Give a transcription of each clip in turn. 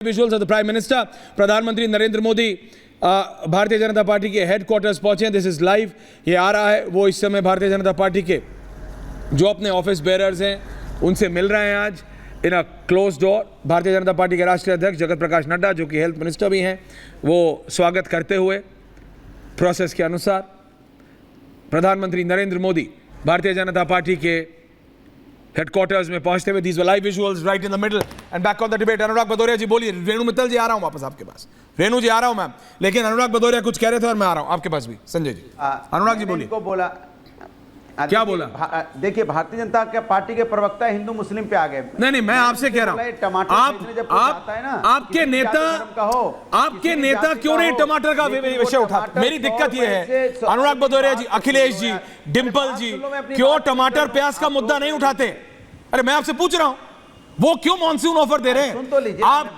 Visuals of the Prime Minister, प्रधानमंत्री Narendra Modi Bharatiya Janata party के headquarters पहुंचे हैं। This is live. ये आ रहा है, वो इस समय भारतीय जनता पार्टी के जो अपने ऑफिस बेयरर्स हैं उनसे मिल रहे हैं आज इन a close door. Bharatiya Janata party के राष्ट्रीय अध्यक्ष जगत प्रकाश नड्डा, जो कि हेल्थ मिनिस्टर भी हैं, वो स्वागत करते हुए प्रोसेस के अनुसार प्रधानमंत्री नरेंद्र मोदी भारतीय जनता पार्टी के हेडक्वार्टर्स में पहुंचते हुए। These were live visuals right in the middle and back on the debate. Anurag Bhadauria ji बोलिए। रेणु मित्तल जी आ रहा हूं वापस आपके पास। रेणु जी आ रहा हूं मैम, लेकिन अनुराग भदौरिया कुछ कह रहे थे और मैं आ रहा हूं आपके पास भी। संजय जी, अनुराग जी बोलिए। बोला क्या बोला? देखिए, भारतीय जनता पार्टी के प्रवक्ता हिंदू मुस्लिम पे आ गए। नहीं, मैं आपसे कह रहा हूं, आपके नेता क्यों नहीं टमाटर का विषय उठा? मेरी दिक्कत यह है, अनुराग भदौरिया जी, अखिलेश जी, डिंपल जी क्यों टमाटर प्याज का मुद्दा नहीं उठाते? अरे मैं आपसे पूछ रहा हूं, वो क्यों मॉनसून ऑफर दे रहे हैं? आप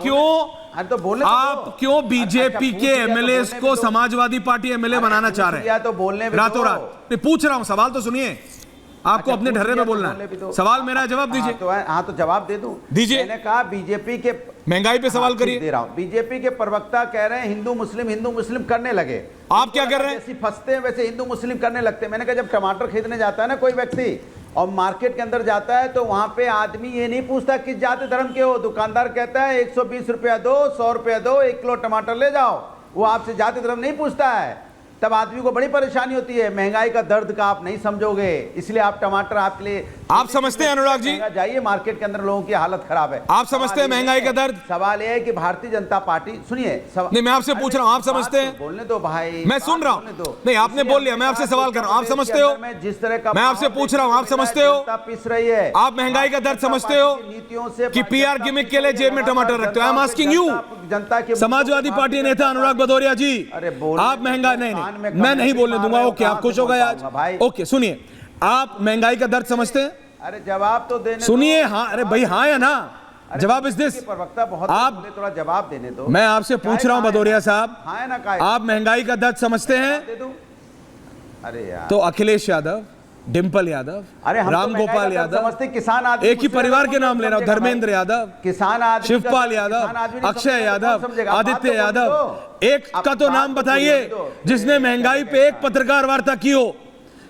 क्यों बीजेपी के एमएलए को समाजवादी पार्टी एमएलए बनाना चाह रहे हैं? तो बोलने रातों रात नहीं, पूछ रहा हूं, सवाल तो सुनिए। आपको अपने ढर्रे में बोलना है। सवाल मेरा जवाब दीजिए। तो जवाब दे दूं। दीजिए। मैंने कहा बीजेपी के महंगाई पे सवाल करिए। दे रहा हूं। बीजेपी के प्रवक्ता कह रहे हैं हिंदू मुस्लिम करने लगे। आप क्या कर रहे हैं? जैसे फंसते हैं वैसे हिंदू मुस्लिम करने लगते हैं। मैंने कहा, जब टमाटर खरीदने जाता है ना कोई व्यक्ति और मार्केट के अंदर जाता है तो वहां पे आदमी ये नहीं पूछता किस जाति धर्म के हो। दुकानदार कहता है 120 रुपया दो, 100 रुपया दो, 1 किलो टमाटर ले जाओ। वो आपसे जाति धर्म नहीं पूछता है। तब आदमी को बड़ी परेशानी होती है। महंगाई का दर्द का आप नहीं समझोगे, इसलिए आप टमाटर आपके लिए आप समझते हैं। अनुराग जी जाइए, मार्केट के अंदर लोगों की हालत खराब है। आप समझते हैं महंगाई का दर्द? सवाल यह है कि भारतीय जनता पार्टी, सुनिए नहीं, मैं आपसे पूछ रहा हूं, आप समझते हैं? बोलने दो भाई, मैं सुन रहा हूं। नहीं, आपने बोल लिया, मैं आपसे सवाल कर रहा हूं, आप समझते हो? मैं जिस तरह का मैं आपसे पूछ रहा हूं, आप समझते हो? पिस रही है। आप महंगाई का दर्द समझते हो नीतियों से कि पीआर गिमिक के लिए जेब में टमाटर रखते हो? आई एम आस्किंग यू, जनता के समाजवादी पार्टी नेता अनुराग भदौरिया जी। आप महंगाई नहीं, मैं नहीं बोलने दूंगा। ओके, आप खुश हो गए आज? ओके, सुनिए, आप महंगाई का दर्द समझते हैं? अरे जवाब तो देने सुनिए। हाँ, अरे भाई, हाँ या ना? जवाब इस दिस। प्रवक्ता बहुत आप थोड़ा जवाब देने दो। मैं आपसे पूछ रहा हूं भदौरिया साहब, हाँ ना, आप महंगाई का दर्द समझते हैं? अरे यार, तो अखिलेश यादव, डिंपल यादव, राम गोपाल यादव, किसान आदमी, एक ही परिवार के नाम ले रहा हूं, धर्मेंद्र यादव, किसान आदमी, शिवपाल यादव, अक्षय यादव, आदित्य यादव, एक का तो नाम बताइए जिसने महंगाई पे एक पत्रकार वार्ता की हो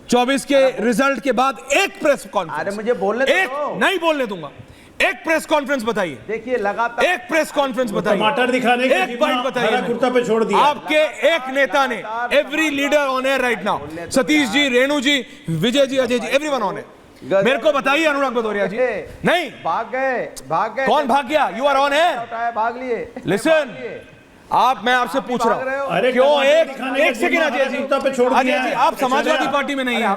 24 के रिजल्ट के बाद। एक प्रेस कॉन्फ्रेंस। अरे मुझे बोलने दो। नहीं बोलने दूंगा। एक प्रेस कॉन्फ्रेंस बताइए। देखिए, लगातार एक प्रेस कॉन्फ्रेंस बताइए। टमाटर दिखाने के एक पॉइंट बताइए। कुर्ता पे छोड़ दिया आपके एक नेता ने, every leader on air right now, Satish ji, Renu ji, Vijay ji, Ajay ji, everyone on air. मेरे को बताइए अनुराग भदौरिया जी। नहीं, भाग गए। कौन भाग गया? यू आर ऑन एयर, भाग लिए। लिसन, मैं आपसे पूछ रहा हूं, क्यों एक सेकंड अजय जी, अजय जी आप समाजवादी पार्टी में नहीं है।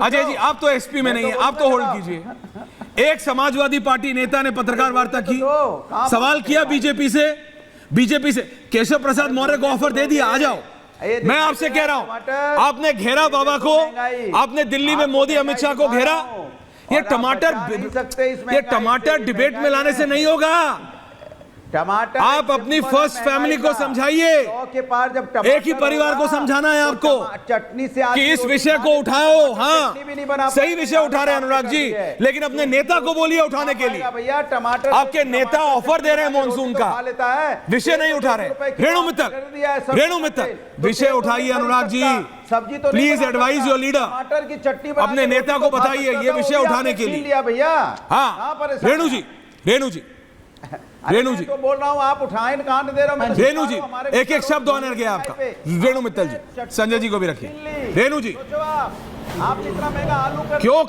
अजय जी आप तो एसपी में नहीं है, आप तो होल्ड कीजिए। एक समाजवादी पार्टी नेता ने पत्रकार वार्ता की, सवाल किया बीजेपी से। केशव प्रसाद मौर्य को ऑफर दे दिया, आ जाओ। मैं आपसे कह रहा हूं, आपने घेरा बाबा को, आपने दिल्ली में मोदी अमित शाह को घेरा। ये टमाटर डिबेट में लाने से नहीं होगा। टमाटर आप अपनी फर्स्ट फैमिली को समझाइए। के पार जब एक ही परिवार को समझाना है आपको चटनी से कि इस विषय को उठाओ। हाँ, सही विषय उठा रहे हैं अनुराग जी, लेकिन अपने नेता को बोलिए उठाने के लिए। भैया टमाटर आपके नेता ऑफर दे रहे हैं मॉनसून का, विषय नहीं उठा रहे। रेणु मित्तल विषय उठाइए अनुराग जी। सब्जी तो प्लीज एडवाइज योर लीडर। टमाटर की चटनी अपने नेता को बताइए ये विषय उठाने के लिए। भैया हाँ, रेणु जी तो बोल रहा हूं, आप उठाएं, कहां दे रहा हूं। रेणु जी, एक शब्द ऑनर गया आपका। रेणु मित्तल जी, संजय जी को भी रखिए। रेणु जी, आप इतना महंगा आलू क्यों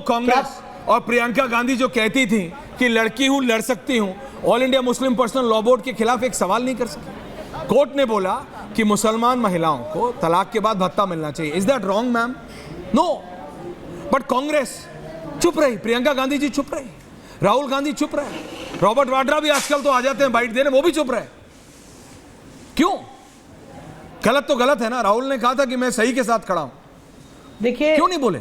कांग्रेस और प्रियंका गांधी जो कहती थी कि लड़की हूं, लड़ सकती हूं, all India Muslim personal law board के खिलाफ एक सवाल नहीं कर सकी? कोर्ट ने बोला कि मुसलमान महिलाओं को तलाक के बाद भत्ता मिलना चाहिए। Is that wrong ma'am? No. But Congress चुप रही, प्रियंका गांधी जी चुप रही, राहुल गांधी चुप रहे, रॉबर्ट वाड्रा भी आजकल तो आ जाते हैं बाइट देने, वो भी चुप रहे। क्यों? गलत तो गलत है ना। राहुल ने कहा था कि मैं सही के साथ खड़ा हूं, देखिए क्यों नहीं बोले?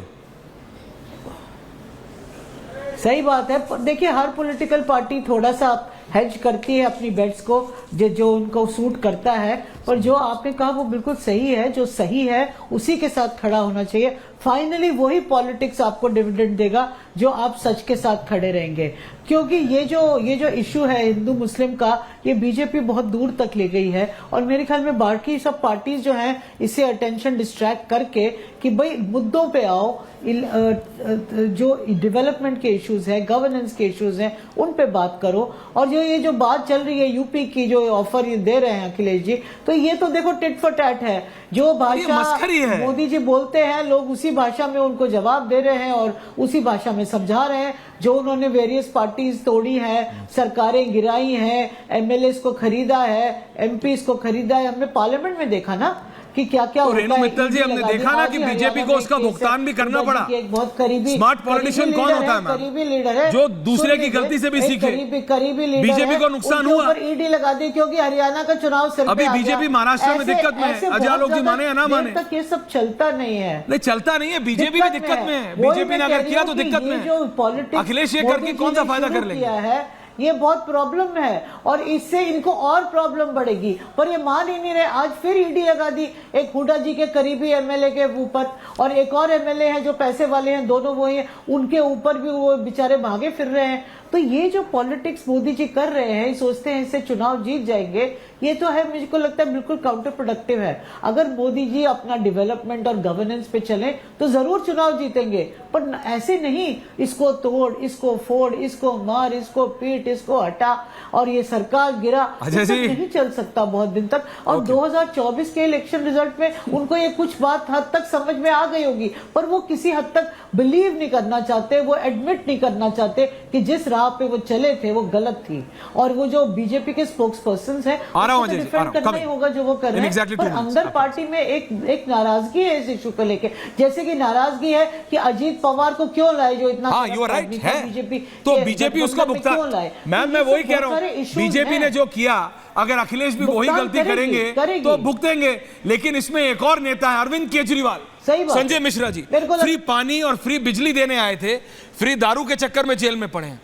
सही बात है। देखिए, हर पॉलिटिकल पार्टी थोड़ा सा हेज करती है अपनी बेट्स को जो उनको सूट करता है। पर जो आपने कहा वो बिल्कुल सही है, जो सही है उसी के साथ खड़ा होना चाहिए। फाइनली वही पॉलिटिक्स आपको डिविडेंड देगा जो आप सच के साथ खड़े रहेंगे, क्योंकि ये जो इशू है हिंदू मुस्लिम का, ये बीजेपी बहुत दूर तक ले गई है। और मेरे ख्याल में बाकी सब पार्टीज जो हैं इसे अटेंशन डिस्ट्रैक्ट करके कि भाई मुद्दों पे आओ, जो डेवलपमेंट के इश्यूज हैं, गवर्नेंस के इश्यूज हैं, उन पे बात करो। और जो बात चल रही है यूपी की, जो ऑफर ये दे रहे हैं अखिलेश जी, तो ये तो देखो टिट फॉर टैट है। जो भाषा मोदी जी बोलते हैं लोग उसी भाषा में उनको जवाब दे रहे हैं और उसी भाषा में समझा रहे हैं। जो उन्होंने वेरियस पार्टीज तोड़ी हैं, सरकारें गिराई हैं, एमएलएस को खरीदा है, एमपीज को खरीदा है, हमने पार्लियामेंट में देखा ना कि क्या क्या तो रेणु मित्तल जी, हमने देखा ना कि बीजेपी को उसका भुगतान भी करना पड़ा। एक बहुत करीबी स्मार्ट पॉलिटिशियन कौन होता है? करीबी लीडर है जो दूसरे की गलती से भी सीखे। करीबी लीडर बीजेपी को नुकसान हुआ, ईडी लगा दी क्योंकि हरियाणा का चुनाव सिर पे अभी आ गया। बीजेपी महाराष्ट्र में दिक्कत में है, अजय आलोक जी माने या ना माने, तक ये सब चलता नहीं है। नहीं चलता नहीं है, बीजेपी भी दिक्कत में है। बीजेपी ने अगर किया तो दिक्कत में है। अखिलेश ये करके कौन सा फायदा कर लेंगे? ये बहुत प्रॉब्लम है और इससे इनको और प्रॉब्लम बढ़ेगी, पर ये मान ही नहीं रहे। आज फिर ईडी लगा दी एक हुड्डा जी के करीबी एमएलए के ऊपर, और एक और एमएलए हैं जो पैसे वाले हैं, दोनों वही हैं, उनके ऊपर भी वो बेचारे भागे फिर रहे हैं। तो ये जो पॉलिटिक्स मोदी जी कर रहे हैं, सोचते हैं इससे चुनाव जीत जाएंगे, ये तो है, मुझको लगता है बिल्कुल काउंटर प्रोडक्टिव है। अगर मोदी जी अपना डेवलपमेंट और गवर्नेंस पे चले तो जरूर चुनाव जीतेंगे, पर ऐसे नहीं इसको तोड़, इसको फोड़, इसको मार, इसको पीट, इसको हटा और ये सरकार गिरा, नहीं चल सकता बहुत दिन तक। और 2024 के इलेक्शन रिजल्ट में उनको ये कुछ बात हद तक समझ में आ गई होगी, पर वो किसी हद तक बिलीव नहीं करना चाहते, वो एडमिट नहीं करना चाहते कि जिस राह पे वो चले थे वो गलत थी। और वो जो बीजेपी के स्पोक्स पर्सन है डिफेंड करना ही होगा जो वो कर रहे हैं। पर अंदर पार्टी में एक नाराजगी है इस इशू को लेके, जैसे कि नाराजगी है कि अजीत पवार को क्यों लाए जो इतना बीजेपी, तो बीजेपी उसका भुगतान। मैम मैं वही कह रहा हूँ, बीजेपी ने जो किया, अगर अखिलेश भी वही गलती करेंगे तो भुगतेंगे। लेकिन इसमें एक और नेता है, अरविंद केजरीवाल, संजय मिश्रा जी, फ्री पानी और फ्री बिजली देने आए थे, फ्री दारू के चक्कर में जेल में पड़े हैं।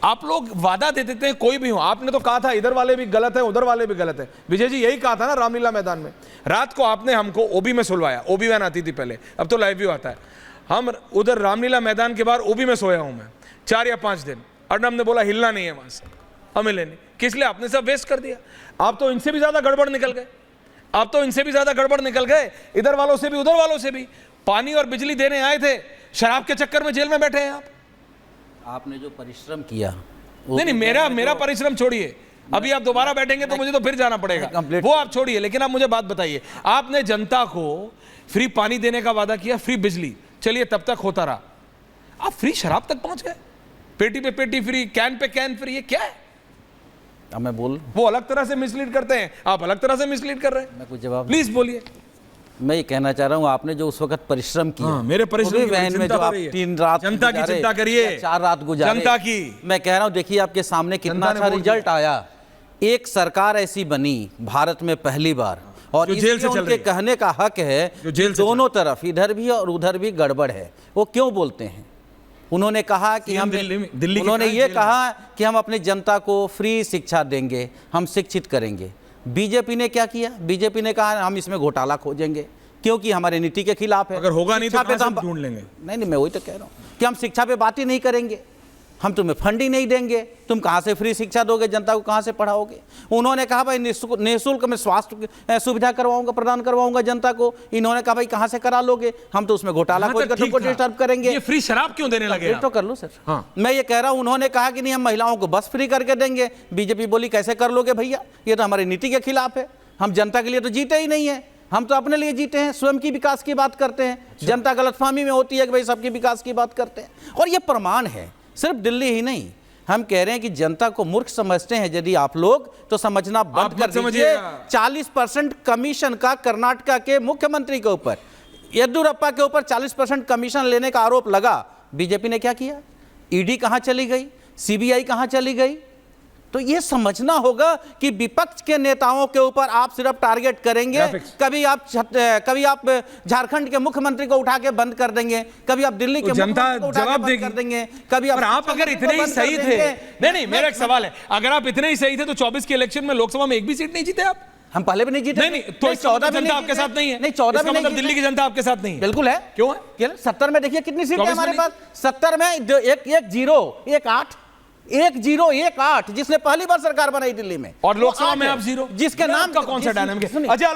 आप लोग वादा दे देते हैं कोई भी हो। आपने तो कहा था इधर वाले भी गलत है, उधर वाले भी गलत है। विजय जी यही कहा था ना रामलीला मैदान में। रात को आपने हमको ओबी में सुलवाया, ओबी वैन आती थी पहले, अब तो लाइव व्यू आता है। हम उधर रामलीला मैदान के बाहर ओबी में सोया हूं मैं 4 या 5 दिन। अर्नब ने बोला हिलना नहीं है वहां से, हमें लेने किस लिए? आपने सब वेस्ट कर दिया। आप तो इनसे भी ज्यादा गड़बड़ निकल गए, आप तो इनसे भी ज्यादा गड़बड़ निकल गए, इधर वालों से भी उधर वालों से भी। पानी और बिजली देने आए थे, शराब के चक्कर में जेल में बैठे हैं आप। आपने जो परिश्रम किया, नहीं मेरा परिश्रम छोड़िए, अभी आप दोबारा बैठेंगे तो मुझे तो फिर जाना पड़ेगा, वो आप छोड़िए। लेकिन आप मुझे बात बताइए, आपने जनता को फ्री पानी देने का वादा किया, फ्री बिजली, चलिए तब तक होता रहा। आप फ्री शराब तक पहुंच गए, पेटी पे पेटी free, can pay can free, ये क्या है? अब मैं बोल, वो अलग तरह से मिसलीड करते हैं, आप अलग तरह से मिसलीड कर रहे हैं। मैं कुछ जवाब, प्लीज बोलिए। मैं ये कहना चाह रहा हूँ, आपने जो उस वक्त परिश्रम किया, मेरे परिश्रम वैन में जो आप 3 रात जनता की चिंता करिए, 4 रात गुजारे जनता की, मैं कह रहा हूँ देखिए आपके सामने कितना अच्छा रिजल्ट आया। एक सरकार ऐसी बनी भारत में पहली बार, और इसलिए उनके कहने का हक है, दोनों तरफ इधर भी और उधर भी गड़बड़ है। वो क्यों बोलते हैं? उन्होंने कहा कि उन्होंने ये कहा कि हम अपनी जनता को फ्री शिक्षा देंगे, हम शिक्षित करेंगे। बीजेपी ने क्या किया? बीजेपी ने कहा हम इसमें घोटाला खोजेंगे क्योंकि हमारे नीति के खिलाफ है। अगर होगा नहीं तो हम ढूंढ लेंगे। नहीं, मैं वही तो कह रहा हूँ कि हम शिक्षा पे बात ही नहीं करेंगे, हम तुम्हें फंड ही नहीं देंगे, तुम कहाँ से फ्री शिक्षा दोगे, जनता को कहाँ से पढ़ाओगे? उन्होंने कहा भाई निःशुल्क में स्वास्थ्य सुविधा करवाऊंगा, प्रदान करवाऊंगा जनता को। इन्होंने कहा भाई कहाँ से करा लोगे, हम तो उसमें घोटाला तुमको डिस्टर्ब करेंगे। ये फ्री शराब क्यों देने लगे? तो कर लो सर। हाँ। मैं ये कह रहा हूँ, उन्होंने कहा कि नहीं हम महिलाओं को बस फ्री करके देंगे। बीजेपी बोली कैसे कर लोगे भैया, ये तो हमारी नीति के खिलाफ है, हम जनता के लिए तो जीते ही नहीं है, हम तो अपने लिए जीते हैं, स्वयं की विकास की बात करते हैं। जनता गलतफहमी में होती है कि भाई सबके विकास की बात करते हैं। और ये प्रमाण है, सिर्फ दिल्ली ही नहीं, हम कह रहे हैं कि जनता को मूर्ख समझते हैं यदि आप लोग, तो समझना बंद कर दीजिए। 40% कमीशन का कर्नाटका के मुख्यमंत्री के ऊपर, येदियुरप्पा के ऊपर 40% कमीशन लेने का आरोप लगा। बीजेपी ने क्या किया? ईडी कहां चली गई, सीबीआई कहां चली गई? तो ये समझना होगा कि विपक्ष के नेताओं के ऊपर आप सिर्फ टारगेट करेंगे, Graphics. कभी आप झारखंड के मुख्यमंत्री को उठा के बंद कर देंगे, कभी आप दिल्ली के जनता मुख्यमंत्री को उठा के जवाब बंद देगी। कर देंगे, कभी पर आप अगर इतने ही बंद कर सही थे, देंगे। नहीं मेरा एक सवाल है, अगर आप इतने ही सही थे तो 24 के इलेक्शन में लोकसभा में एक भी सीट नहीं जीते आप? हम पहले भी नहीं जीते। नहीं तो इसका मतलब जनता आपके साथ नहीं है। नहीं 14 में इसका नहीं मतलब जीते। दिल्ली की जनता आपके साथ नहीं है। बिल्कुल है। क्यों है? 70 में देखिए कितनी सीटें 24 में हमारे नहीं? पास। 70 में 1018 जिसने पहली बार सरकार बनाई दिल्ली में, और लोकसभा वो में आठ आप है। जीरो। जिसके नाम का कौन सा डायनामिक है? सुनिए। अच्छा